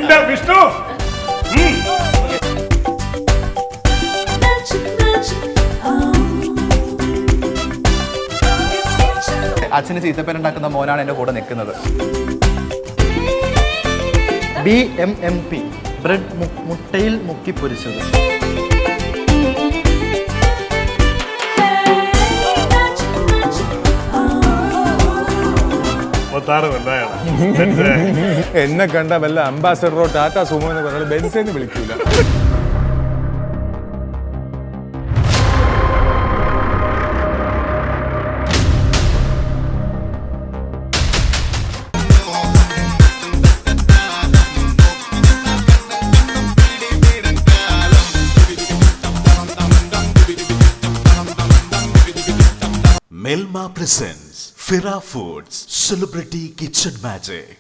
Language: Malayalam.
എന്റെ വിഷ്ണു. അച്ഛന് ചീത്തപ്പേരുണ്ടാക്കുന്ന മോനാണ് എൻ്റെ കൂടെ നിൽക്കുന്നത്. BMMP ബ്രെഡ് മുട്ടയിൽ മുക്കി പൊരിച്ചത്. എന്നെ കണ്ട വല്ല അംബാസഡറോ ടാറ്റാ സുമോ എന്ന് പറഞ്ഞാൽ ബെൻസെന്ന് വിളിക്കൂല. Melma presents Fira Foods Celebrity Kitchen Magic.